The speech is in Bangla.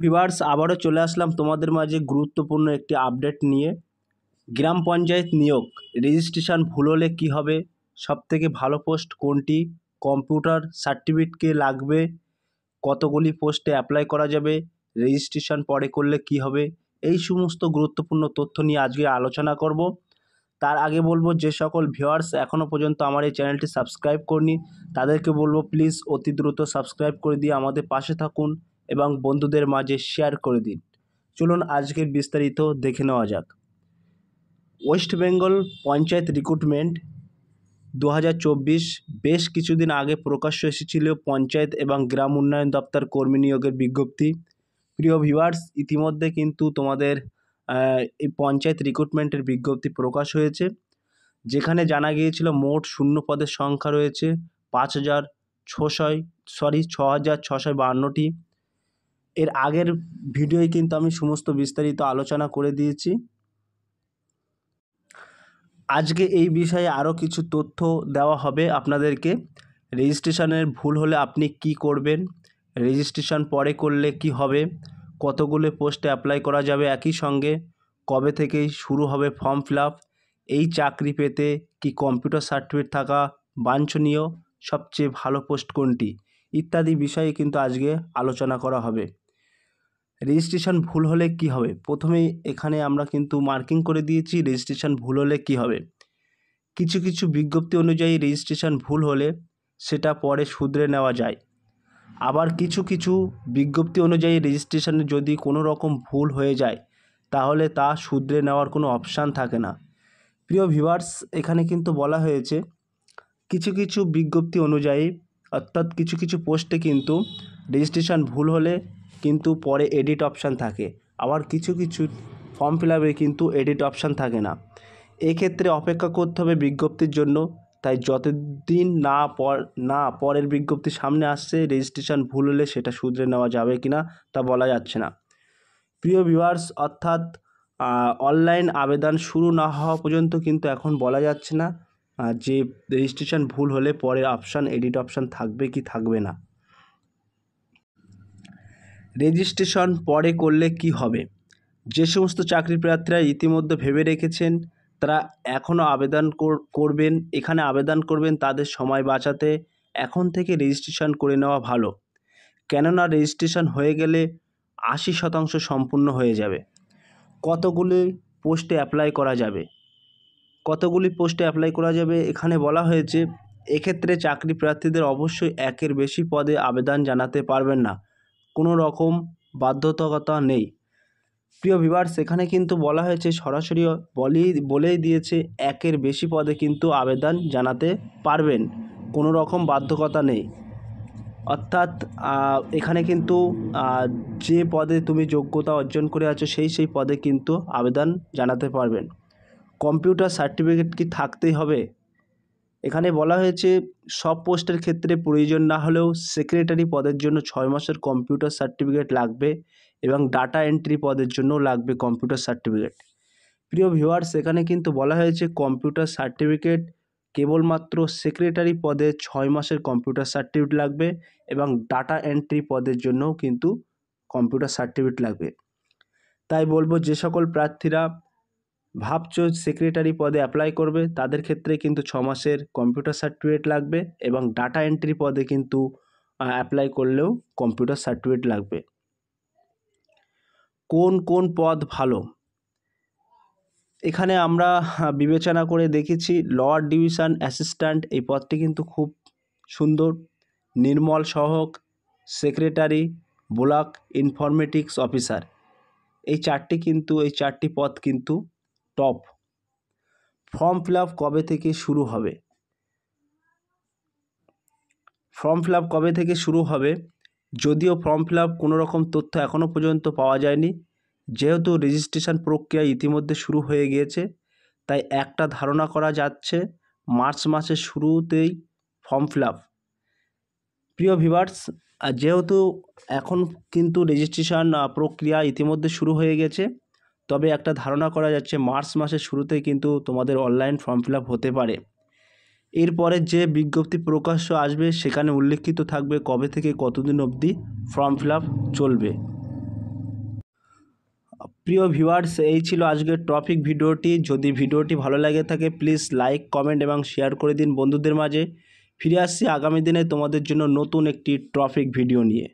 ভিউয়ার্স আবারও চলে আসলাম তোমাদের মাঝে গুরুত্বপূর্ণ একটি আপডেট নিয়ে। গ্রাম পঞ্চায়েত নিয়োগ রেজিস্ট্রেশন ভুল হলে কী হবে, সবথেকে ভালো পোস্ট কোনটি, কম্পিউটার সার্টিফিকেট লাগবে, কতগুলি পোস্টে অ্যাপ্লাই করা যাবে, রেজিস্ট্রেশন পরে করলে কি হবে, এই সমস্ত গুরুত্বপূর্ণ তথ্য নিয়ে আজকে আলোচনা করব। তার আগে বলবো, যে সকল ভিউয়ার্স এখনও পর্যন্ত আমার এই চ্যানেলটি সাবস্ক্রাইব করনি তাদেরকে বলবো প্লিজ অতি দ্রুত সাবস্ক্রাইব করে দিয়ে আমাদের পাশে থাকুন এবং বন্ধুদের মাঝে শেয়ার করে দিন। চলুন আজকের বিস্তারিত দেখে নেওয়া যাক। ওয়েস্ট বেঙ্গল পঞ্চায়েত রিক্রুটমেন্ট 2024 বেশ কিছুদিন আগে প্রকাশ্য এসেছিল পঞ্চায়েত এবং গ্রাম উন্নয়ন দপ্তর কর্মী নিয়োগের বিজ্ঞপ্তি। প্রিয় ভিউয়ার্স, ইতিমধ্যে কিন্তু তোমাদের এই পঞ্চায়েত রিক্রুটমেন্টের বিজ্ঞপ্তি প্রকাশ হয়েছে, যেখানে জানা গিয়েছিল মোট শূন্য পদের সংখ্যা রয়েছে 6,652টি। এর আগের ভিডিওয় কিন্তু আমি সমস্ত বিস্তারিত আলোচনা করে দিয়েছি। আজকে এই বিষয়ে আরও কিছু তথ্য দেওয়া হবে আপনাদেরকে। রেজিস্ট্রেশনের ভুল হলে আপনি কি করবেন, রেজিস্ট্রেশন পরে করলে কি হবে, কতগুলো পোস্টে অ্যাপ্লাই করা যাবে, একই সঙ্গে কবে থেকেই শুরু হবে ফর্ম ফিল আপ, এই চাকরি পেতে কি কম্পিউটার সার্টিফিকেট থাকা বাঞ্ছনীয়, সবচেয়ে ভালো পোস্ট কোনটি, ইত্যাদি বিষয়ে কিন্তু আজকে আলোচনা করা হবে। রেজিস্ট্রেশন ভুল হলে কি হবে, প্রথমেই এখানে আমরা কিন্তু মার্কিং করে দিয়েছি রেজিস্ট্রেশন ভুল হলে কি হবে। কিছু কিছু বিজ্ঞপ্তি অনুযায়ী রেজিস্ট্রেশন ভুল হলে সেটা পরে শুধরে নেওয়া যায়, আবার কিছু কিছু বিজ্ঞপ্তি অনুযায়ী রেজিস্ট্রেশনে যদি কোনো রকম ভুল হয়ে যায় তাহলে তা শুধরে নেওয়ার কোনো অপশান থাকে না। প্রিয় ভিউয়ার্স, এখানে কিন্তু বলা হয়েছে কিছু কিছু বিজ্ঞপ্তি অনুযায়ী, অর্থাৎ কিছু কিছু পোস্টে কিন্তু রেজিস্ট্রেশন ভুল হলে কিন্তু পরে এডিট অপশান থাকে, আবার কিছু কিছু ফর্ম ফিল আপে কিন্তু এডিট অপশান থাকে না। এক্ষেত্রে অপেক্ষা করতে হবে বিজ্ঞপ্তির জন্য, তাই যতদিন না পরের বিজ্ঞপ্তি সামনে আসছে রেজিস্ট্রেশন ভুল হলে সেটা শুধরে নেওয়া যাবে কিনা তা বলা যাচ্ছে না। প্রিয় ভিউয়ার্স, অর্থাৎ অনলাইন আবেদন শুরু না হওয়া পর্যন্ত কিন্তু এখন বলা যাচ্ছে না যে রেজিস্ট্রেশন ভুল হলে পরের অপশান এডিট অপশান থাকবে কি থাকবে না। রেজিস্ট্রেশন পরে করলে কি হবে, যে সমস্ত চাকরি প্রার্থীরা ইতিমধ্যে ভেবে রেখেছেন তারা এখনও আবেদন করবেন, এখানে আবেদন করবেন তাদের সময় বাঁচাতে এখন থেকে রেজিস্ট্রেশন করে নেওয়া ভালো, কেননা রেজিস্ট্রেশন হয়ে গেলে 80% সম্পূর্ণ হয়ে যাবে। কতগুলি পোস্টে অ্যাপ্লাই করা যাবে, এখানে বলা হয়েছে এক্ষেত্রে চাকরি প্রার্থীদের অবশ্যই একের বেশি পদে আবেদন জানাতে পারবেন না, কোনো রকম বাধ্যবাধকতা নেই। প্রিয় ভিউয়ার্স, এখানে কিন্তু বলা হয়েছে সরাসরি বলেই দিয়েছে একের বেশি পদে কিন্তু আবেদন জানাতে পারবেন, কোনো রকম বাধ্যকতা নেই। অর্থাৎ এখানে কিন্তু যে পদে তুমি যোগ্যতা অর্জন করে আছো সেই পদে কিন্তু আবেদন জানাতে পারবেন। কম্পিউটার সার্টিফিকেট কি থাকতেই হবে, এখানে বলা হয়েছে সব পোস্টের ক্ষেত্রে প্রয়োজন না হলেও সেক্রেটারি পদের জন্য 6 মাসের কম্পিউটার সার্টিফিকেট লাগবে এবং ডাটা এন্ট্রি পদের জন্য লাগবে কম্পিউটার সার্টিফিকেট। প্রিয় ভিউয়ার্স, এখানে কিন্তু বলা হয়েছে কম্পিউটার সার্টিফিকেট কেবলমাত্র সেক্রেটারি পদে 6 মাসের কম্পিউটার সার্টিফিকেট লাগবে এবং ডাটা এন্ট্রি পদের জন্যও কিন্তু কম্পিউটার সার্টিফিকেট লাগবে। তাই বলবো, যে সকল প্রার্থীরা ভাবছো সেক্রেটারি পদে অ্যাপ্লাই করবে তাদের ক্ষেত্রে কিন্তু 6 মাসের কম্পিউটার সার্টিফিকেট লাগবে এবং ডাটা এন্ট্রি পদে কিন্তু অ্যাপ্লাই করলেও কম্পিউটার সার্টিফিকেট লাগবে। কোন কোন পদ ভালো, এখানে আমরা বিবেচনা করে দেখেছি লোয়ার ডিভিশন অ্যাসিস্ট্যান্ট, এই পদটি কিন্তু খুব সুন্দর। নির্মল সহক, সেক্রেটারি, ব্লক ইনফরমেটিক্স অফিসার, এই চারটি পদ কিন্তু টপ। ফর্ম ফিল আপ কবে থেকে শুরু হবে, যদিও ফর্ম ফিল আপ কোনো রকম তথ্য এখনও পর্যন্ত পাওয়া যায়নি, যেহেতু রেজিস্ট্রেশন প্রক্রিয়া ইতিমধ্যে শুরু হয়ে গিয়েছে তাই একটা ধারণা করা যাচ্ছে মার্চ মাসের শুরুতেই ফর্ম ফিল আপ। প্রিয় ভিউয়ার্স, যেহেতু এখন কিন্তু রেজিস্ট্রেশন প্রক্রিয়া ইতিমধ্যে শুরু হয়ে গেছে, তবে একটা ধারণা করা যাচ্ছে মার্চ মাসের শুরুতেই কিন্তু তোমাদের অনলাইন ফর্ম ফিল আপ হতে পারে। এরপরে যে বিজ্ঞপ্তি প্রকাশ্য আসবে সেখানে উল্লেখিত থাকবে কবে থেকে কতদিন অবধি ফর্ম ফিল আপ চলবে। প্রিয় ভিউয়ার্স, এই ছিল আজকের টপিক ভিডিওটি। যদি ভিডিওটি ভালো লাগে থাকে প্লিজ লাইক, কমেন্ট এবং শেয়ার করে দিন বন্ধুদের মাঝে। ফিরে আসছি আগামী দিনে তোমাদের জন্য নতুন একটি টপিক ভিডিও নিয়ে।